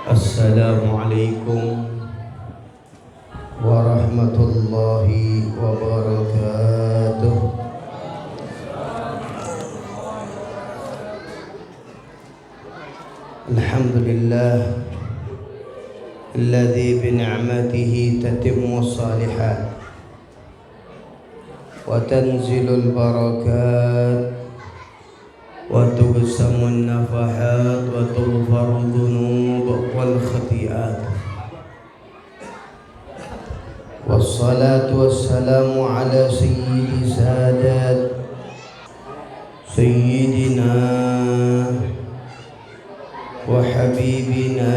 Assalamualaikum warahmatullahi wabarakatuh. Alhamdulillah alladzi bi ni'matihi tatimmu shalihat wa tanzilul barakat wa tubsamun nafahat wa tughfaru dhunub wal khati'at. Wassalatu wassalamu ala sayyidi sadat sayyidina wa habibina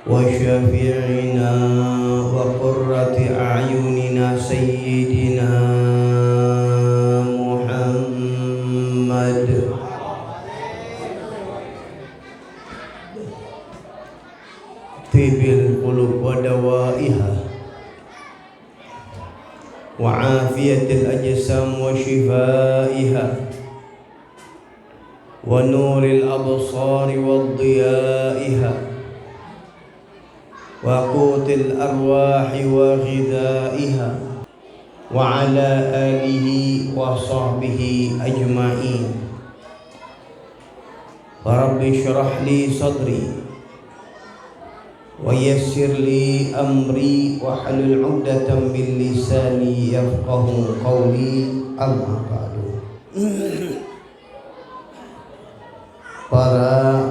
wa syafi'ina wa qurrati a'yunina sayyidina tibil qulub wa dawaiha wa afiyatil ajsam wa shifaiha wa nuril absari wa dhiyaiha wa qutil arwahi wa ghidaiha wa ala alihi wa sahbihi ajma'in. Rabbi shrah li sadri wa yassir li amri wa halul 'uqdatam min lisani yafqahu qawli. Amma ba'du. Para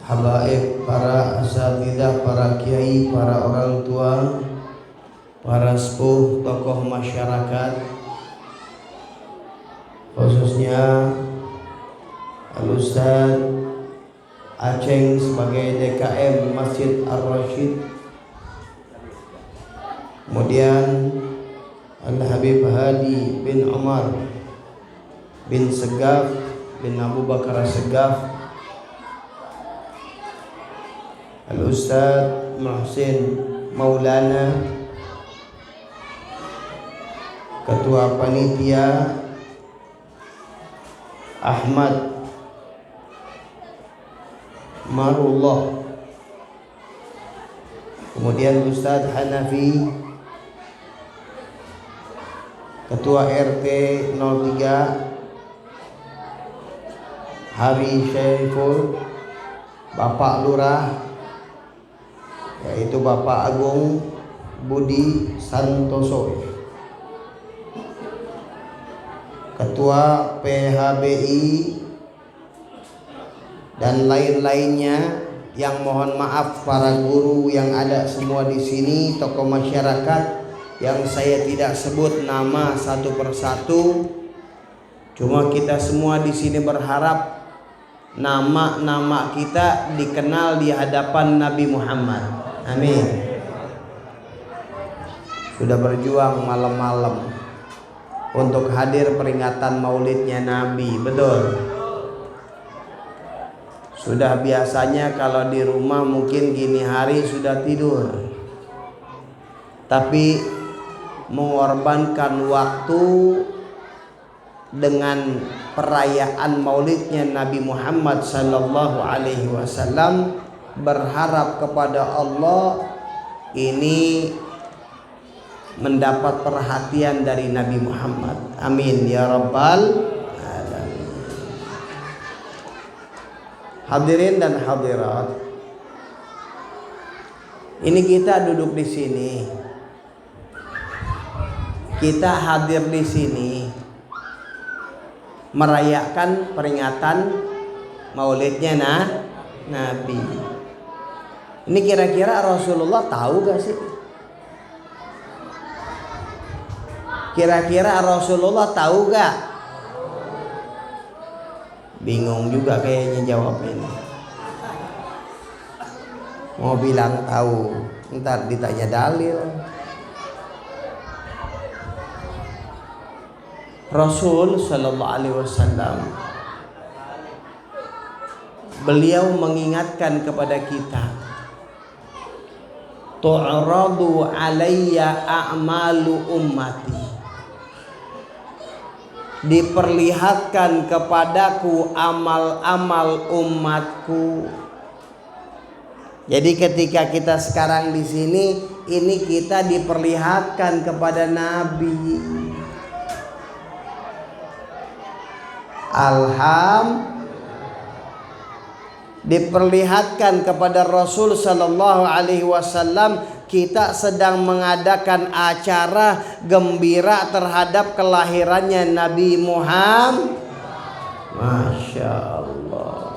habaib, para asatidzah, para kiai, para orang tua, para sepuh, tokoh masyarakat, khususnya Al-Ustaz Aceng sebagai DKM Masjid Ar-Rasyid, kemudian Al-Habib Hadi bin Umar bin Segaf bin Abu Bakar Segaf, Al-Ustaz Muhsin Maulana, Ketua Panitia Ahmad Marullah, kemudian Ustaz Hanafi, Ketua RT 03 Hari Syaiful, Bapak Lurah yaitu Bapak Agung Budi Santoso, Ketua PHBI dan lain-lainnya, yang mohon maaf para guru yang ada semua di sini, tokoh masyarakat yang saya tidak sebut nama satu persatu. Cuma kita semua di sini berharap nama-nama kita dikenal di hadapan Nabi Muhammad. Amin. Sudah berjuang malam-malam untuk hadir peringatan maulidnya Nabi, betul. Sudah biasanya kalau di rumah mungkin gini hari sudah tidur, tapi mengorbankan waktu dengan perayaan maulidnya Nabi Muhammad sallallahu alaihi wasallam, berharap kepada Allah ini mendapat perhatian dari Nabi Muhammad. Amin ya rabbal. Hadirin dan hadirat, ini kita duduk di sini, kita hadir di sini merayakan peringatan maulidnya Nabi. Ini kira-kira Rasulullah tahu gak sih? Kira-kira Rasulullah tahu gak? Bingung juga kayaknya jawab ini. Mau bilang tahu, ntar ditanya dalil. Rasul sallallahu alaihi wasallam, beliau mengingatkan kepada kita, tu'radu alayya a'malu ummati, diperlihatkan kepadaku amal-amal umatku. Jadi ketika kita sekarang di sini, ini kita diperlihatkan kepada Nabi. Diperlihatkan kepada Rasul Sallallahu Alaihi Wasallam, kita sedang mengadakan acara gembira terhadap kelahirannya Nabi Muhammad. Masya Allah.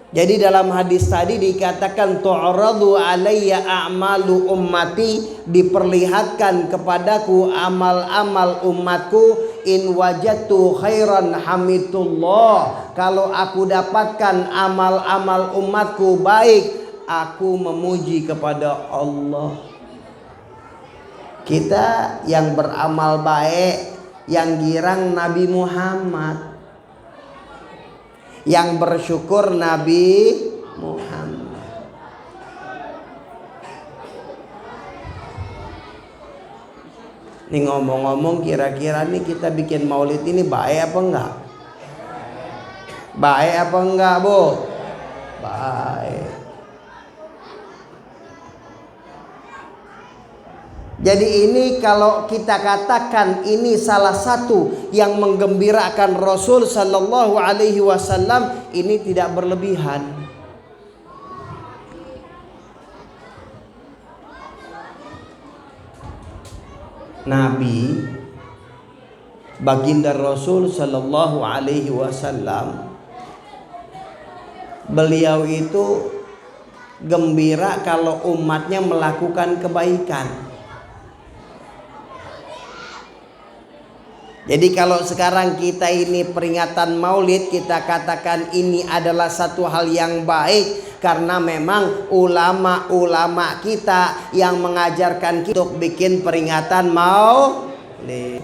Jadi dalam hadis tadi dikatakan tu'radu alayya a'malu ummati, diperlihatkan kepadaku amal-amal umatku. In wajadtu khairan hamidullah, kalau aku dapatkan amal-amal umatku baik, aku memuji kepada Allah. Kita yang beramal baik, yang girang Nabi Muhammad, yang bersyukur Nabi Muhammad. Nih ngomong-ngomong, kira-kira nih kita bikin maulid ini baik apa enggak? Baik apa enggak, Bu? Baik. Jadi ini kalau kita katakan ini salah satu yang menggembirakan Rasul Sallallahu Alaihi Wasallam, ini tidak berlebihan. Nabi baginda Rasul Sallallahu Alaihi Wasallam, beliau itu gembira kalau umatnya melakukan kebaikan. Jadi kalau sekarang kita ini peringatan maulid, kita katakan ini adalah satu hal yang baik, karena memang ulama-ulama kita yang mengajarkan kita untuk bikin peringatan maulid.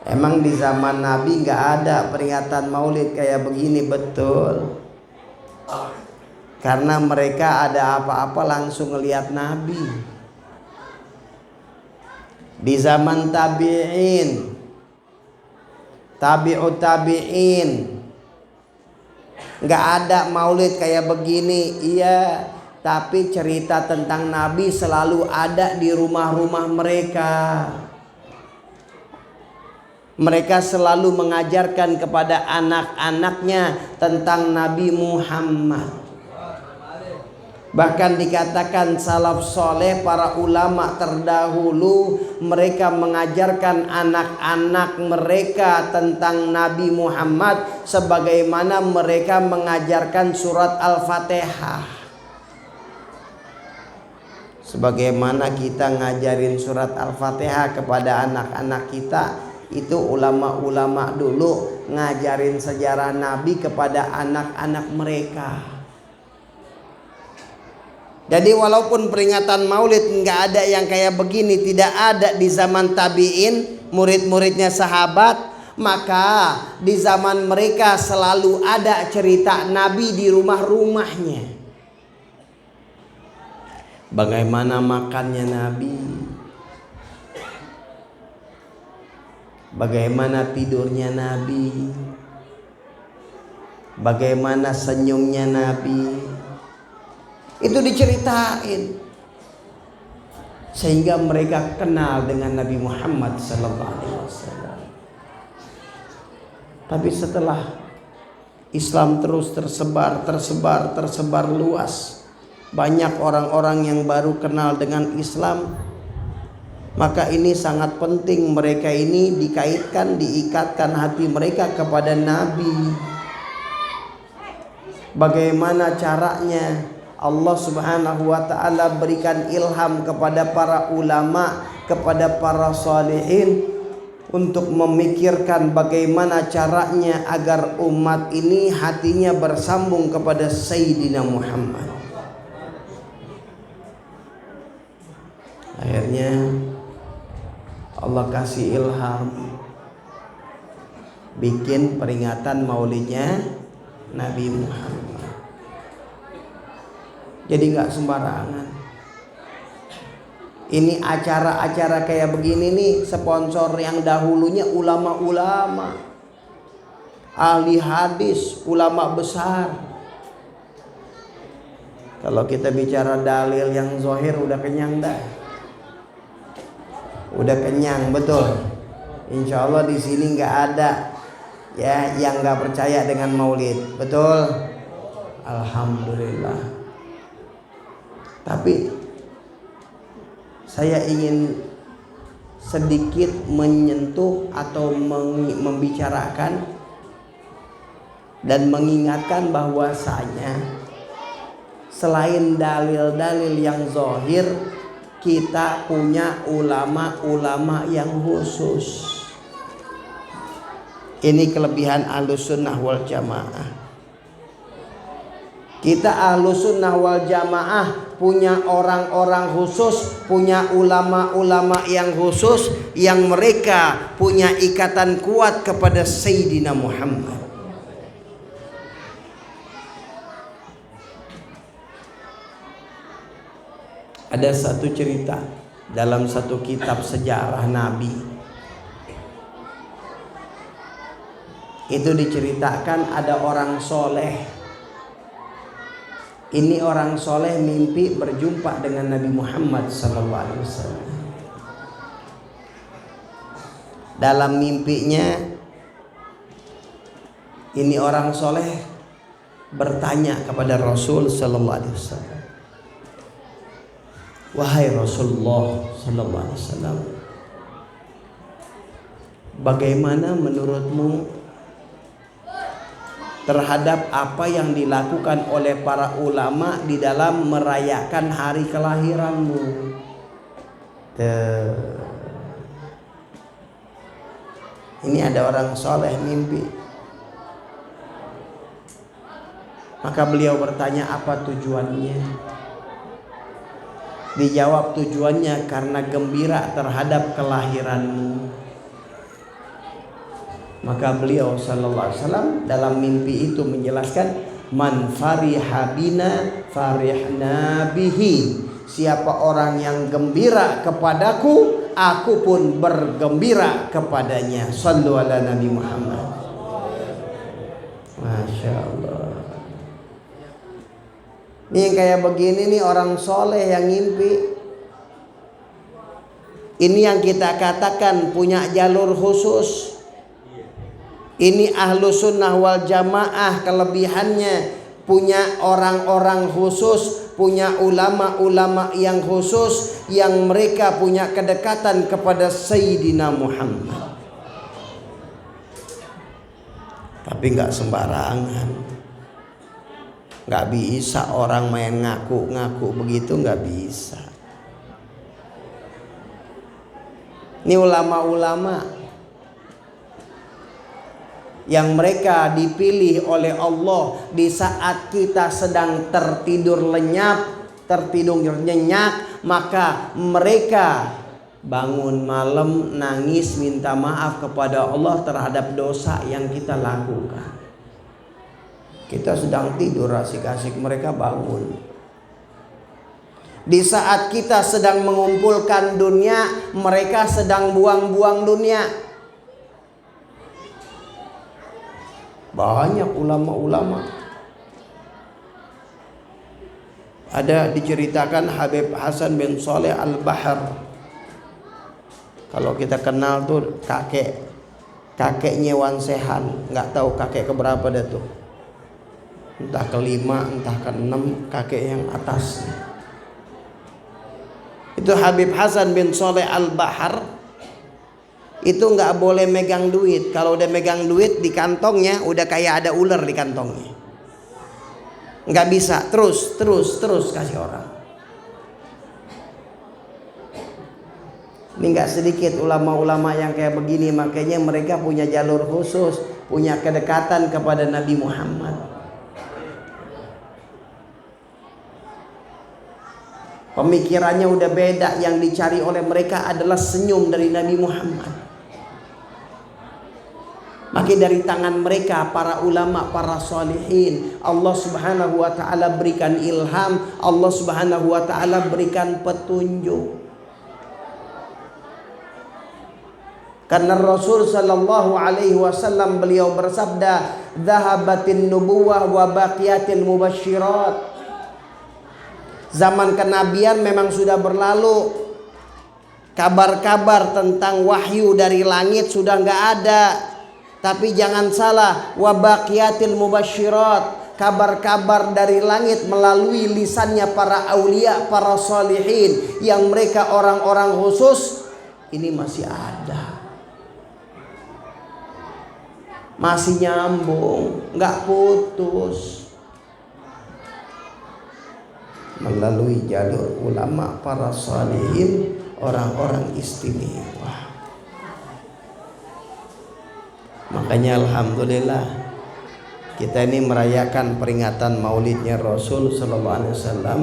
Emang di zaman Nabi nggak ada peringatan maulid kayak begini, betul. Karena mereka ada apa-apa langsung ngelihat Nabi. Di zaman tabi'in, tabi'ut tabi'in, nggak ada maulid kayak begini. Iya, tapi cerita tentang Nabi selalu ada di rumah-rumah mereka. Mereka selalu mengajarkan kepada anak-anaknya tentang Nabi Muhammad. Bahkan dikatakan salaf soleh, para ulama terdahulu, mereka mengajarkan anak-anak mereka tentang Nabi Muhammad sebagaimana mereka mengajarkan surat Al-Fatihah. Sebagaimana kita ngajarin surat Al-Fatihah kepada anak-anak kita, itu ulama-ulama dulu ngajarin sejarah Nabi kepada anak-anak mereka. Jadi walaupun peringatan maulid nggak ada yang kayak begini, tidak ada di zaman tabi'in, murid-muridnya sahabat, maka di zaman mereka selalu ada cerita Nabi di rumah-rumahnya. Bagaimana makannya Nabi, bagaimana tidurnya Nabi, bagaimana senyumnya Nabi. Itu diceritain sehingga mereka kenal dengan Nabi Muhammad SAW. Tapi setelah Islam terus tersebar luas, banyak orang-orang yang baru kenal dengan Islam, maka ini sangat penting mereka ini diikatkan hati mereka kepada Nabi. Bagaimana caranya? Allah Subhanahu wa ta'ala berikan ilham kepada para ulama, kepada para salihin untuk memikirkan bagaimana caranya agar umat ini hatinya bersambung kepada Sayyidina Muhammad. Akhirnya Allah kasih ilham bikin peringatan maulidnya Nabi Muhammad. Jadi nggak sembarangan. Ini acara-acara kayak begini nih, sponsor yang dahulunya ulama-ulama, ahli hadis, ulama besar. Kalau kita bicara dalil yang zahir udah kenyang dah. Udah kenyang betul. Insya Allah di sini nggak ada ya yang nggak percaya dengan maulid, betul? Alhamdulillah. Tapi saya ingin sedikit menyentuh atau membicarakan dan mengingatkan bahwasanya selain dalil-dalil yang zahir, kita punya ulama-ulama yang khusus. Ini kelebihan Ahlussunnah wal Jamaah. Kita Ahlussunnah wal Jamaah punya orang-orang khusus, punya ulama-ulama yang khusus, yang mereka punya ikatan kuat kepada Sayyidina Muhammad. Ada satu cerita dalam satu kitab sejarah Nabi. Itu diceritakan ada orang soleh. Ini orang soleh mimpi berjumpa dengan Nabi Muhammad SAW. Dalam mimpinya, ini orang soleh bertanya kepada Rasul SAW. Wahai Rasulullah sallallahu alaihi wasallam, bagaimana menurutmu terhadap apa yang dilakukan oleh para ulama di dalam merayakan hari kelahiranmu? Ini ada orang soleh mimpi. Maka beliau bertanya, apa tujuannya? Dijawab, tujuannya karena gembira terhadap kelahiranmu. Maka beliau sallallahu alaihi wasallam dalam mimpi itu menjelaskan, man fariha bina farihna bihi. Siapa orang yang gembira kepadaku, aku pun bergembira kepadanya. Shallu ala Nabi Muhammad. Masya Allah. Ini yang kayak begini nih orang soleh yang ngimpi. Ini yang kita katakan punya jalur khusus. Ini Ahlussunnah wal Jamaah kelebihannya, punya orang-orang khusus, punya ulama-ulama yang khusus, yang mereka punya kedekatan kepada Sayyidina Muhammad. Tapi nggak sembarangan. Nggak bisa orang main ngaku-ngaku begitu, nggak bisa. Ini ulama-ulama yang mereka dipilih oleh Allah di saat kita sedang tertidur lenyap, tertidur nyenyak, maka mereka bangun malam nangis minta maaf kepada Allah terhadap dosa yang kita lakukan. Kita sedang tidur asik-asik, mereka bangun. Di saat kita sedang mengumpulkan dunia, mereka sedang buang-buang dunia. Banyak ulama-ulama. Ada diceritakan Habib Hasan bin Saleh Al-Bahr. Kalau kita kenal tuh kakeknya Wan Sehan, nggak tahu kakek keberapa dah tuh. Entah kelima, entah keenam, kakek yang atas. Itu Habib Hasan bin Saleh Al-Bahr. Itu nggak boleh megang duit. Kalau udah megang duit di kantongnya, udah kayak ada ular di kantongnya. Nggak bisa terus kasih orang. Ini nggak sedikit ulama-ulama yang kayak begini. Makanya mereka punya jalur khusus, punya kedekatan kepada Nabi Muhammad. Pemikirannya udah beda. Yang dicari oleh mereka adalah senyum dari Nabi Muhammad. Maka dari tangan mereka para ulama, para salihin, Allah subhanahu wa ta'ala berikan ilham, Allah subhanahu wa ta'ala berikan petunjuk. Karena Rasul sallallahu alaihi wasallam beliau bersabda, "Dhahabatin nubuwah wa baqiyatil mubasysyirat." Zaman kenabian memang sudah berlalu. Kabar-kabar tentang wahyu dari langit sudah nggak ada. Tapi jangan salah, wa baqiyatil mubasysyirat, kabar-kabar dari langit melalui lisannya para aulia, para salihin, yang mereka orang-orang khusus, ini masih ada. Masih nyambung, nggak putus. Melalui jalur ulama, para salihin, orang-orang istimewa. Makanya alhamdulillah kita ini merayakan peringatan maulidnya Rasul sallallahu alaihi wasallam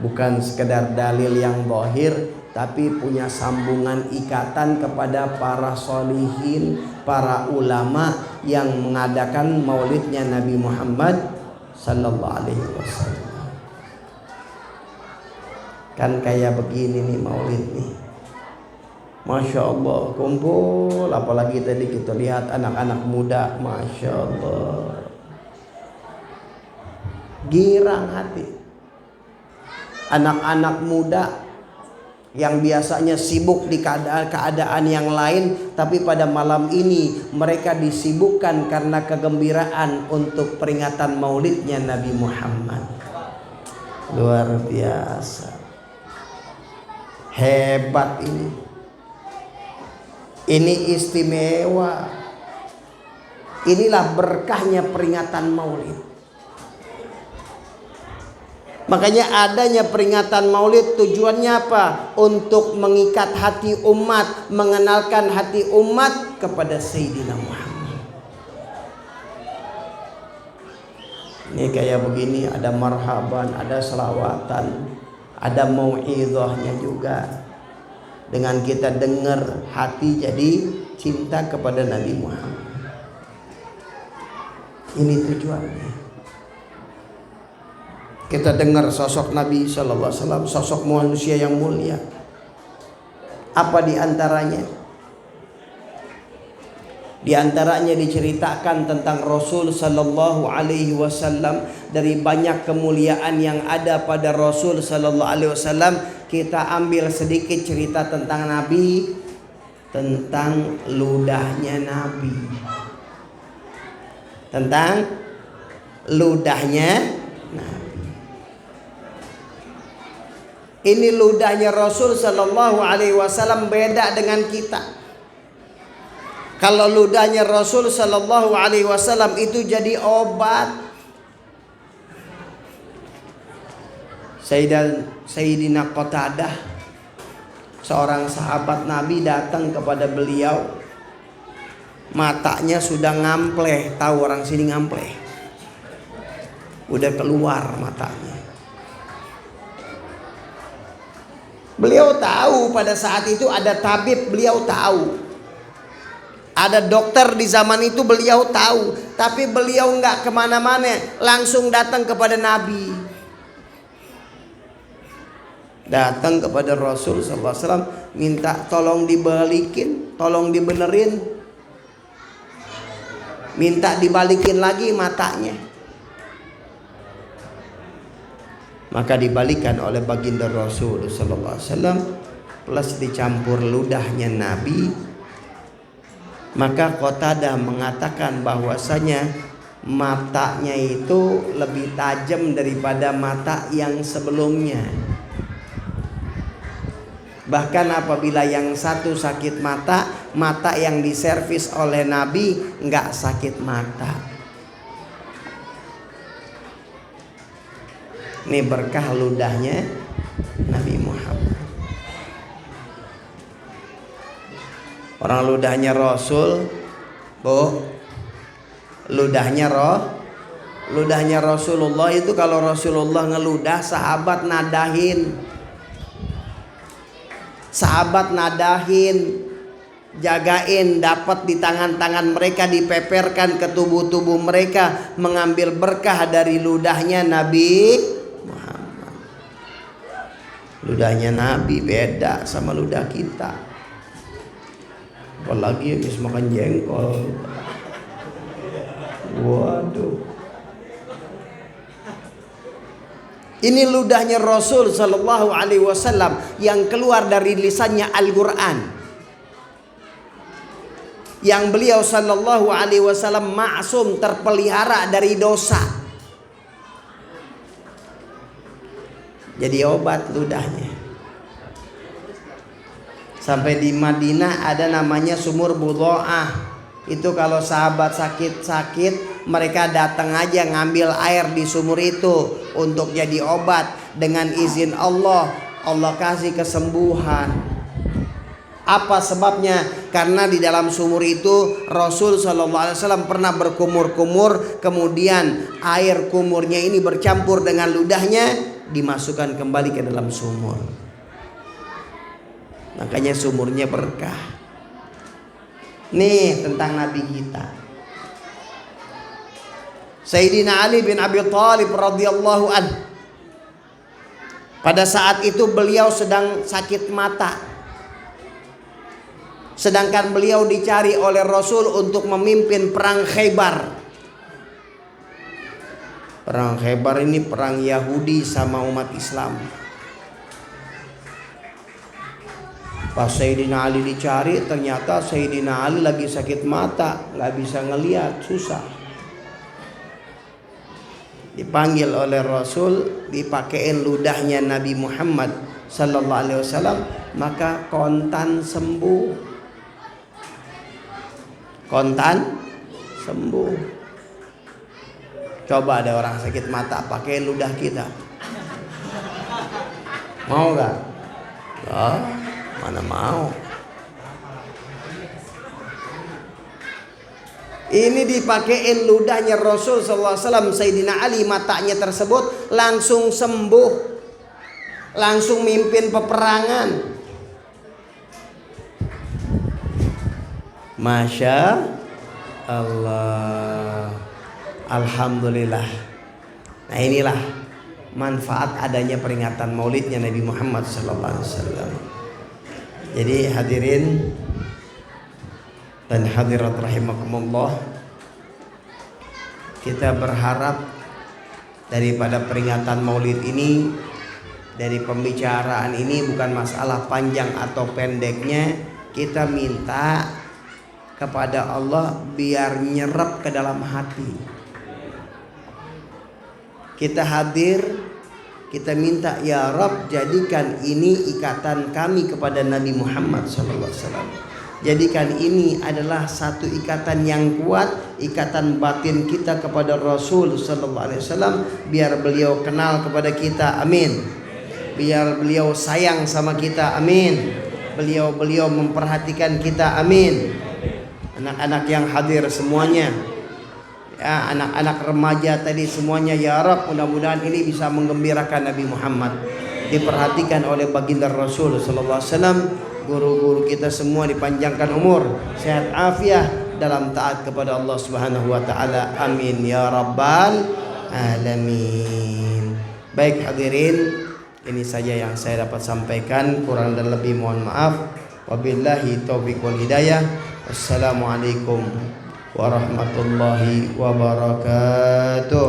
bukan sekedar dalil yang zahir, tapi punya sambungan ikatan kepada para solihin, para ulama yang mengadakan maulidnya Nabi Muhammad sallallahu alaihi wasallam. Kan kayak begini nih maulid nih, Masya Allah, kumpul. Apalagi tadi kita lihat anak-anak muda, Masya Allah, girang hati. Anak-anak muda yang biasanya sibuk di keadaan yang lain, tapi pada malam ini mereka disibukkan karena kegembiraan untuk peringatan maulidnya Nabi Muhammad. Luar biasa, hebat ini. Ini istimewa. Inilah berkahnya peringatan maulid. Makanya adanya peringatan maulid tujuannya apa? Untuk mengikat hati umat, mengenalkan hati umat kepada Sayyidina Muhammad. Ini kayak begini, ada marhaban, ada selawatan, ada mau'izahnya juga. Dengan kita dengar, hati jadi cinta kepada Nabi Muhammad. Ini tujuannya. Kita dengar sosok Nabi sallallahu alaihi wasallam, sosok manusia yang mulia. Apa di antaranya? Di antaranya diceritakan tentang Rasul sallallahu alaihi wasallam. Dari banyak kemuliaan yang ada pada Rasul sallallahu alaihi wasallam, kita ambil sedikit cerita tentang Nabi, tentang ludahnya Nabi. Tentang ludahnya Nabi. Ini ludahnya Rasul sallallahu alaihi wasallam beda dengan kita. Kalau ludahnya Rasul sallallahu alaihi wasallam itu jadi obat. Sayyidina Qatadah, seorang sahabat Nabi, datang kepada beliau. Matanya sudah ngampleh, tahu orang sini ngampleh, udah keluar matanya. Beliau tahu pada saat itu ada tabib, beliau tahu. Ada dokter di zaman itu, beliau tahu. Tapi beliau nggak kemana-mana, langsung datang kepada Nabi. Datang kepada Rasul sallallahu alaihi wasallam, minta tolong dibalikin, tolong dibenerin, minta dibalikin lagi matanya. Maka dibalikan oleh baginda Rasul sallallahu alaihi wasallam, plus dicampur ludahnya Nabi. Maka Qatadah mengatakan bahwasanya matanya itu lebih tajam daripada mata yang sebelumnya. Bahkan apabila yang satu sakit mata, mata yang diservis oleh Nabi nggak sakit mata. Ini berkah ludahnya Nabi Muhammad. Orang ludahnya Rasul, ludahnya Rasulullah itu, kalau Rasulullah ngeludah, sahabat nadahin, jagain, dapat di tangan-tangan mereka, dipeperkan ke tubuh-tubuh mereka, mengambil berkah dari ludahnya Nabi Muhammad. Ludahnya Nabi beda sama ludah kita. apalagi habis makan jengkol. Waduh. Ini ludahnya Rasul Sallallahu Alaihi Wasallam yang keluar dari lisannya Al-Quran, yang beliau Sallallahu Alaihi Wasallam maksum, terpelihara dari dosa. Jadi obat ludahnya. Sampai di Madinah ada namanya sumur Budho'ah. Itu kalau sahabat sakit-sakit, mereka datang aja ngambil air di sumur itu untuk jadi obat. Dengan izin Allah, Allah kasih kesembuhan. Apa sebabnya? Karena di dalam sumur itu Rasul SAW pernah berkumur-kumur, kemudian air kumurnya ini bercampur dengan ludahnya, dimasukkan kembali ke dalam sumur. Makanya sumurnya berkah. Nih tentang Nabi kita, Sayyidina Ali bin Abi Thalib radhiyallahu anhu. Pada saat itu beliau sedang sakit mata, sedangkan beliau dicari oleh Rasul untuk memimpin perang Khaybar. Perang Khaybar ini perang Yahudi sama umat Islam. Pas Sayyidina Ali dicari, ternyata Sayyidina Ali lagi sakit mata, nggak bisa ngelihat, susah. Dipanggil oleh Rasul, dipakein ludahnya Nabi Muhammad Sallallahu Alaihi Wasallam, maka kontan sembuh. Kontan sembuh. Coba ada orang sakit mata pakai ludah kita, mau nggak? Oh, mana mau. Ini dipakein ludahnya Rasul sallallahu alaihi wasallam, Sayyidina Ali, matanya tersebut langsung sembuh, langsung mimpin peperangan. Masya Allah, alhamdulillah. Nah inilah manfaat adanya peringatan maulidnya Nabi Muhammad sallallahu alaihi wasallam. Jadi hadirin dan hadirat rahimakumullah, kita berharap daripada peringatan maulid ini, dari pembicaraan ini, bukan masalah panjang atau pendeknya, kita minta kepada Allah biar nyerap ke dalam hati. Kita hadir, kita minta, ya Rabb, jadikan ini ikatan kami kepada Nabi Muhammad SAW. Jadikan ini adalah satu ikatan yang kuat, ikatan batin kita kepada Rasul sallallahu alaihi wasallam, biar beliau kenal kepada kita, amin. Biar beliau sayang sama kita, amin. Beliau memperhatikan kita, amin. Anak-anak yang hadir semuanya, ya, anak-anak remaja tadi semuanya, ya Rabb, mudah-mudahan ini bisa menggembirakan Nabi Muhammad, diperhatikan oleh baginda Rasul sallallahu alaihi wasallam. Guru-guru kita semua dipanjangkan umur, sehat afiah dalam taat kepada Allah Subhanahu wa taala. Amin ya rabbal alamin. Baik hadirin, ini saja yang saya dapat sampaikan, kurang dan lebih mohon maaf. Wabillahi taufiq wal hidayah. Assalamualaikum warahmatullahi wabarakatuh.